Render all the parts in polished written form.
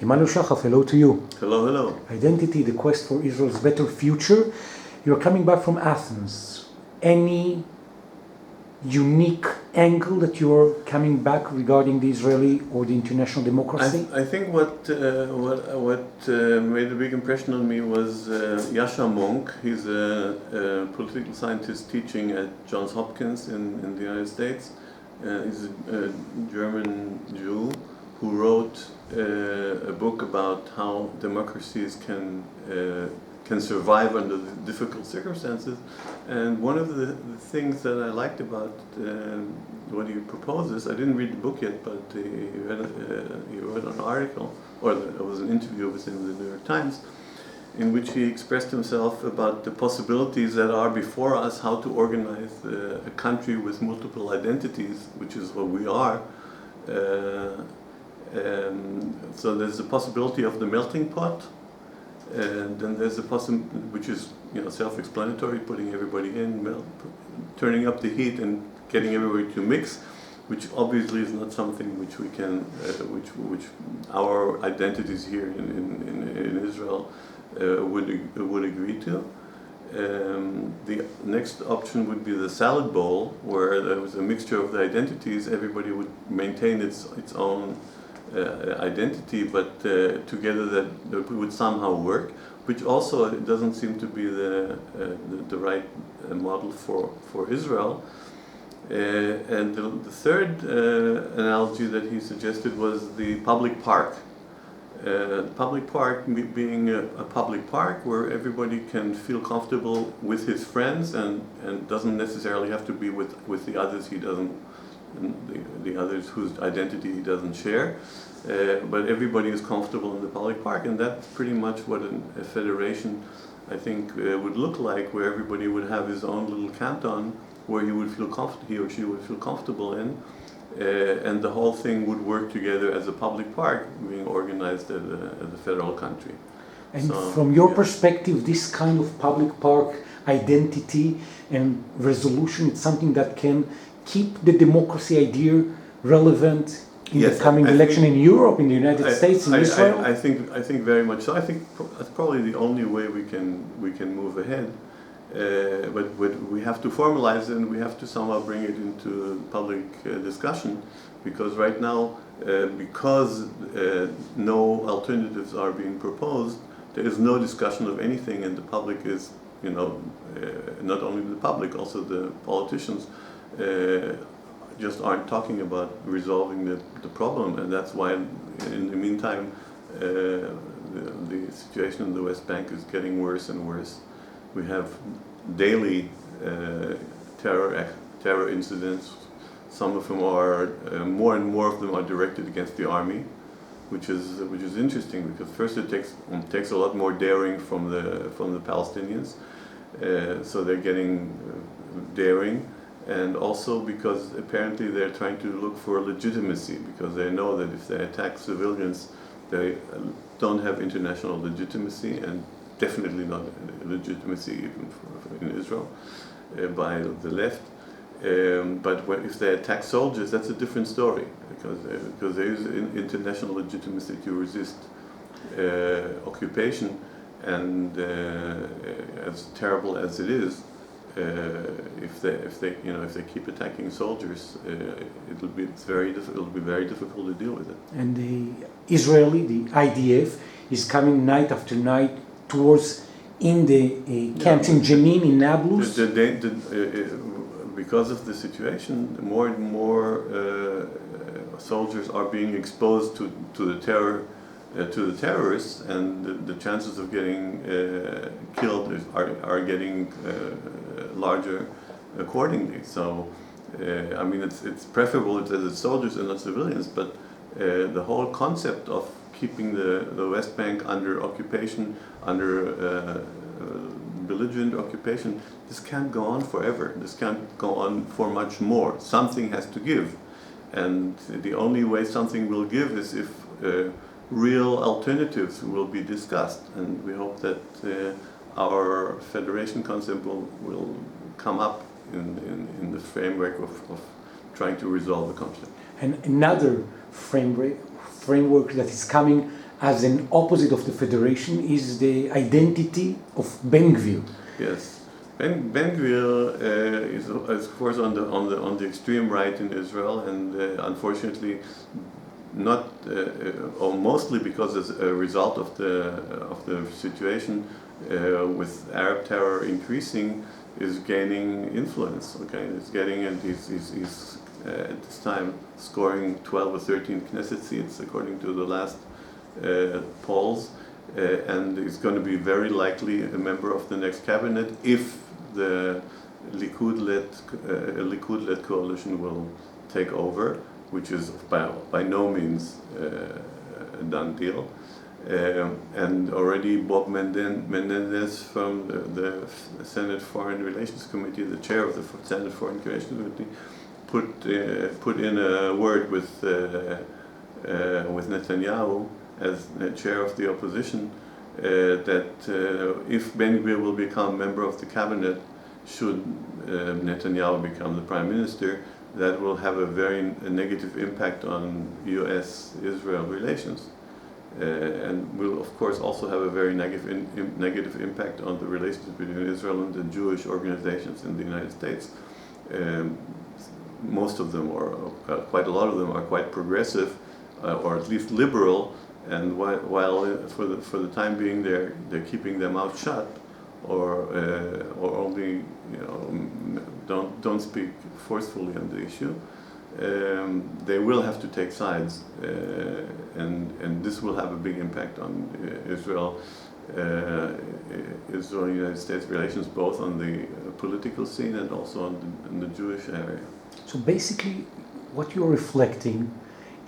Emmanuel Shachaf, hello to you. Hello, hello. Identity, the quest for Israel's better future. You're coming back from Athens. Any unique angle that you're coming back regarding the Israeli or the international democracy? I think what made a big impression on me was Yasha Mounk. He's a political scientist teaching at Johns Hopkins in the United States. He's a German Jew who wrote a book about how democracies can survive under difficult circumstances. And one of the things that I liked about what he proposes, I didn't read the book yet, but he wrote an article, or there was an interview with him in the New York Times, in which he expressed himself about the possibilities that are before us, how to organize a country with multiple identities, which is what we are. So there's the possibility of the melting pot, and then there's the possibility, which is self-explanatory, putting everybody in, turning up the heat and getting everybody to mix, which obviously is not something which we can, which our identities here in Israel would agree to. The next option would be the salad bowl, where there was a mixture of the identities. Everybody would maintain its own identity, but together that would somehow work, which also doesn't seem to be the right model for Israel. And the third analogy that he suggested was the public park. Public park being a public park where everybody can feel comfortable with his friends and doesn't necessarily have to be with the others he doesn't, the others whose identity he doesn't share, but everybody is comfortable in the public park, and that's pretty much what a federation, I think, would look like, where everybody would have his own little canton where he or she would feel comfortable in, and the whole thing would work together as a public park being organized as a federal country. And from your perspective, this kind of public park identity and resolution, it's something that can keep the democracy idea relevant in the coming election in Europe, in the United States, in Israel? I think very much so. I think that's probably the only way we can move ahead. But we have to formalize it, and we have to somehow bring it into public discussion, because right now, because no alternatives are being proposed, there is no discussion of anything, and the public is, not only the public, also the politicians just aren't talking about resolving the problem, and that's why in the meantime the situation in the West Bank is getting worse and worse. We have daily terror incidents. Some of them are more and more of them are directed against the army, which is interesting, because first it takes a lot more daring from the Palestinians, so they're getting daring. And also because apparently they're trying to look for legitimacy, because they know that if they attack civilians, they don't have international legitimacy, and definitely not legitimacy even in Israel by the left. But if they attack soldiers, that's a different story, because there is international legitimacy to resist occupation, and as terrible as it is, if they keep attacking soldiers, it'll be very difficult to deal with it. And the IDF, is coming night after night towards in the camps in Jenin, in Nablus. Because of the situation, more and more soldiers are being exposed to the terror. To the terrorists, and the chances of getting killed are getting larger accordingly. So, I mean, it's preferable that it's soldiers and not civilians, but the whole concept of keeping the West Bank under occupation, under belligerent occupation, this can't go on forever. This can't go on for much more. Something has to give, and the only way something will give is if real alternatives will be discussed, and we hope that our federation concept will come up in the framework of trying to resolve the conflict. And another framework that is coming as an opposite of the federation is the identity of Ben Gvir. Yes, Ben Gvir is of course on the extreme right in Israel, and unfortunately, not or mostly because as a result of the situation with Arab terror increasing, is gaining influence. Okay, it's getting, and he's at this time scoring 12 or 13 Knesset seats according to the last polls, and is going to be very likely a member of the next cabinet if the Likud-led coalition will take over, which is by no means a done deal. And already Bob Menendez from the Senate Foreign Relations Committee, the chair of the Senate Foreign Relations Committee, put in a word with Netanyahu as the chair of the opposition, that if Ben Gvir will become member of the cabinet, should Netanyahu become the prime minister, that will have a very negative impact on U.S.-Israel relations. And will of course also have a very negative impact on the relations between Israel and the Jewish organizations in the United States. Most of them, or quite a lot of them, are quite progressive, or at least liberal. And while for the time being they're keeping their mouth shut, or only don't speak forcefully on the issue, they will have to take sides, and this will have a big impact on Israel-United States relations, both on the political scene and also in the Jewish area. So basically, what you're reflecting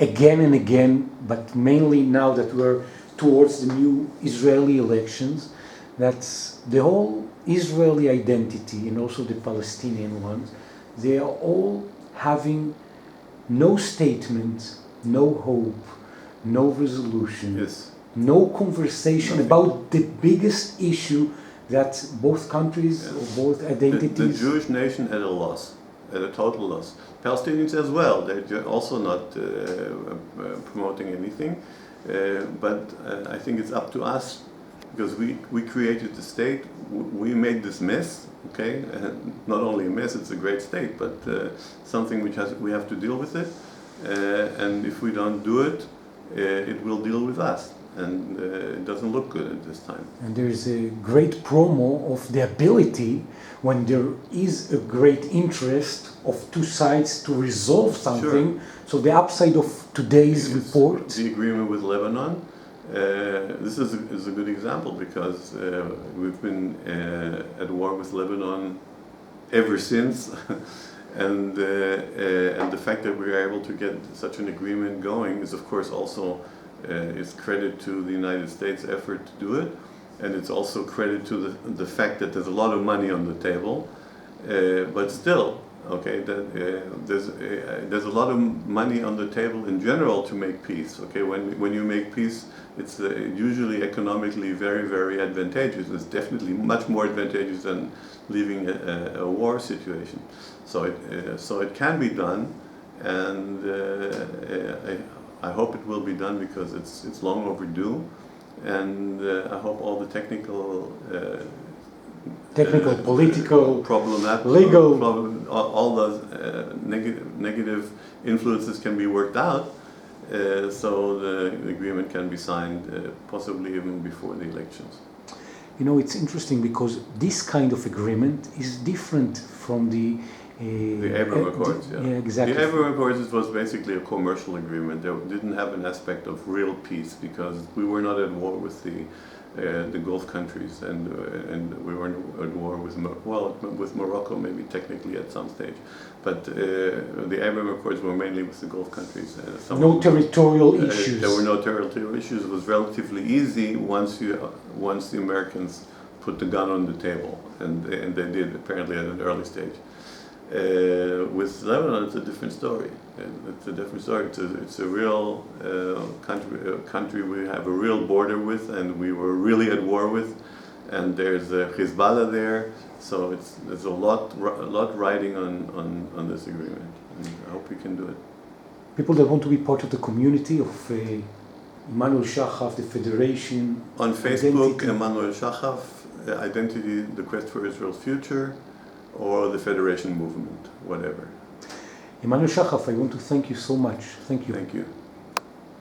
again and again, but mainly now that we're towards the new Israeli elections, that's the whole Israeli identity and also the Palestinian ones, they are all having no statement, no hope, no resolution, yes, no conversation about the biggest issue that both countries, or both identities... The Jewish nation at a loss, at a total loss. Palestinians as well, they're also not promoting anything, but I think it's up to us, because we created the state, we made this mess, okay? Not only a mess, it's a great state, but something which we have to deal with it, and if we don't do it, it will deal with us, and it doesn't look good at this time. And there's a great promo of the ability, when there is a great interest of two sides to resolve something. Sure. So the upside of today's report... The agreement with Lebanon, this is a good example, because we've been at war with Lebanon ever since, and the fact that we are able to get such an agreement going is of course also is credit to the United States' effort to do it, and it's also credit to the fact that there's a lot of money on the table, but still, okay, that there's a lot of money on the table in general to make peace. Okay, when you make peace, it's usually economically very, very advantageous. It's definitely much more advantageous than leaving a war situation. So it can be done, and I hope it will be done, because it's long overdue, and I hope all the technical, political, problematic, legal, all those negative influences can be worked out, so the agreement can be signed, possibly even before the elections. You know, it's interesting, because this kind of agreement is different from the Abraham Accords, yeah. Exactly. The Abraham Accords was basically a commercial agreement. They didn't have an aspect of real peace, because we were not at war with the Gulf countries, and we weren't at war with Morocco, maybe technically at some stage, but the Abraham Accords were mainly with the Gulf countries. No territorial issues. There were no territorial issues. It was relatively easy once the Americans put the gun on the table, and they did apparently at an early stage. With Lebanon, it's a different story. It's a different story. It's a real country we have a real border with, and we were really at war with. And there's Hezbollah there, so there's a lot riding on this agreement. And I hope we can do it. People that want to be part of the community of Emmanuel Shachaf, the Federation. On Facebook, Identity. Emmanuel Shachaf, Identity, the Quest for Israel's Future, or the Federation Movement, whatever. Emmanuel Shachaf, I want to thank you so much. Thank you. Thank you.